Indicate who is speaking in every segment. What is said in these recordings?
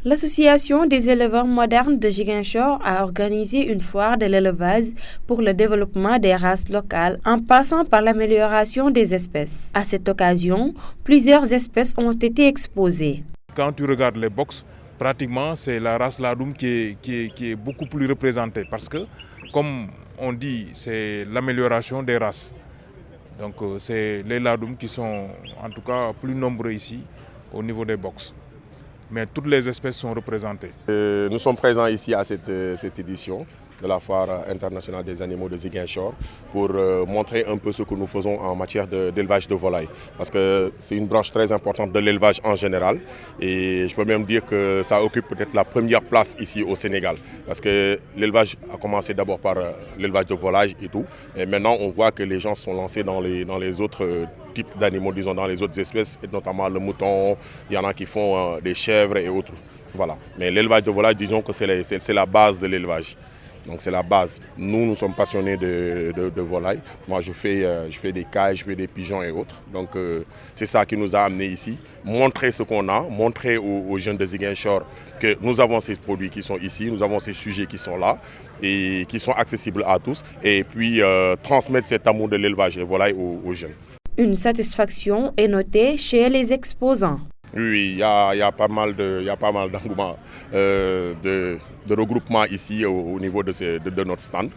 Speaker 1: L'Association des éleveurs modernes de Ziguinchor a organisé une foire de l'élevage pour le développement des races locales en passant par l'amélioration des espèces. À cette occasion, plusieurs espèces ont été exposées.
Speaker 2: Quand tu regardes les box, pratiquement c'est la race Ladoum qui est beaucoup plus représentée parce que, comme on dit, c'est l'amélioration des races. Donc c'est les Ladoum qui sont en tout cas plus nombreux ici au niveau des box. Mais toutes les espèces sont représentées.
Speaker 3: Nous sommes présents ici à cette édition de la Foire internationale des animaux de Ziguinchor pour montrer un peu ce que nous faisons en matière d'élevage de volailles. Parce que c'est une branche très importante de l'élevage en général et je peux même dire que ça occupe peut-être la première place ici au Sénégal. Parce que l'élevage a commencé d'abord par l'élevage de volailles et tout. Et maintenant on voit que les gens sont lancés dans les autres types d'animaux, disons dans les autres espèces, et notamment le mouton, il y en a qui font des chèvres et autres. Voilà. Mais l'élevage de volailles, disons que c'est la base de l'élevage. Donc c'est la base. Nous sommes passionnés de volailles. Moi je fais des cailles, je fais des pigeons et autres. Donc c'est ça qui nous a amenés ici. Montrer ce qu'on a, montrer aux jeunes de Ziguinchor que nous avons ces produits qui sont ici, nous avons ces sujets qui sont là et qui sont accessibles à tous. Et puis transmettre cet amour de l'élevage des volailles aux jeunes.
Speaker 1: Une satisfaction est notée chez les exposants.
Speaker 3: Oui, il y a pas mal d'engouement, de regroupement ici au niveau de notre stand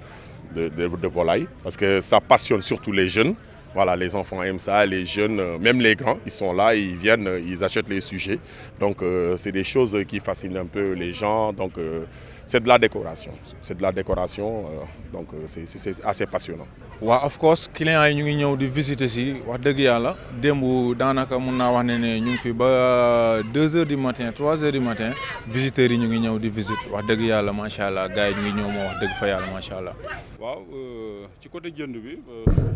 Speaker 3: de volailles, parce que ça passionne surtout les jeunes. Voilà, les enfants aiment ça, les jeunes, même les grands, ils sont là, ils viennent, ils achètent les sujets. Donc c'est des choses qui fascinent un peu les gens. Donc c'est de la décoration. C'est de la décoration, donc c'est assez passionnant.
Speaker 4: waaw of course clients yi ñu ngi ñëw di visiter si wax dëgg yàlla démb daanaka mun naa wax ne ñu ngi fi ba 2 heures du matin 3 heures du matin visiteurs yi ñu ngi ñëw di visite wax dëgg yàlla macha allah gars yi ñu ngi ñëw moo wax dëgg fa yàlla macha allah.
Speaker 5: waaw ci côté jënd bi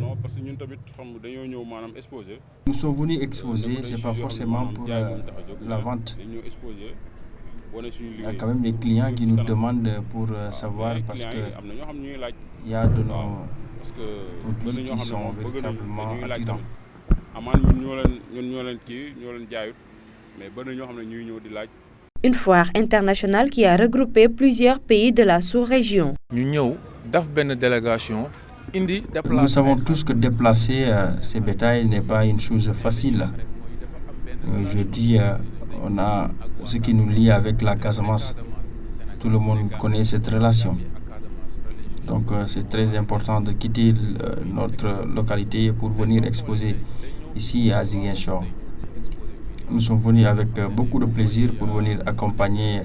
Speaker 5: non parce que ñun tamit xam dañoo ñëw maanaam exposer.
Speaker 6: Nous sommes venus exposer, c'est pas forcément pour la vente. Il y a quand même des clients qui nous demandent pour savoir parce que il y a de nos produits qui sont véritablement attirants.
Speaker 1: Une foire internationale qui a regroupé plusieurs pays de la sous-région.
Speaker 4: Nous
Speaker 6: savons tous que déplacer ces bétails n'est pas une chose facile. Aujourd'hui, on a ce qui nous lie avec la Casamance. Tout le monde connaît cette relation. Donc c'est très important de quitter notre localité pour venir exposer ici à Ziguinchor. Nous sommes venus avec beaucoup de plaisir pour venir accompagner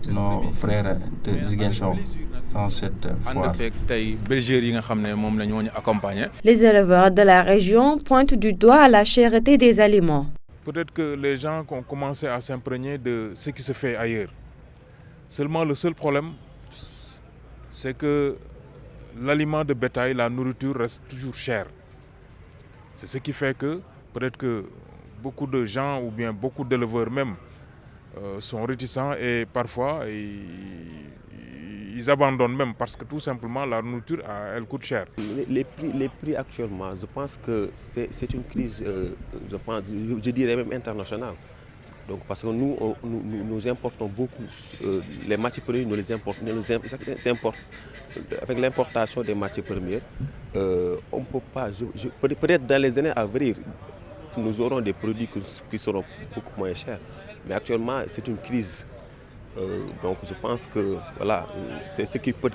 Speaker 6: nos frères de Ziguinchor dans cette foire.
Speaker 1: Les éleveurs de la région pointent du doigt la cherté des aliments.
Speaker 2: Peut-être que les gens ont commencé à s'imprégner de ce qui se fait ailleurs. Seulement le seul problème, c'est que l'aliment de bétail, la nourriture reste toujours chère. C'est ce qui fait que peut-être que beaucoup de gens ou bien beaucoup d'éleveurs même sont réticents et parfois ils abandonnent même parce que tout simplement la nourriture elle coûte cher.
Speaker 7: Les prix actuellement, je pense que c'est une crise, je dirais même internationale. Donc parce que nous importons beaucoup les matières premières, nous les importons, avec l'importation des matières premières, on peut pas. Peut-être dans les années à venir, nous aurons des produits qui seront beaucoup moins chers. Mais actuellement, c'est une crise. Donc je pense que voilà, c'est ce qui peut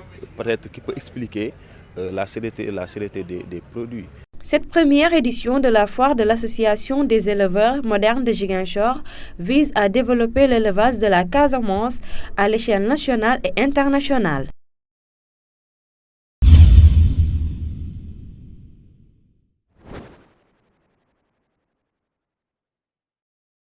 Speaker 7: expliquer la cherté des produits.
Speaker 1: Cette première édition de la foire de l'Association des éleveurs modernes de Ziguinchor vise à développer l'élevage de la Casamance à l'échelle nationale et internationale.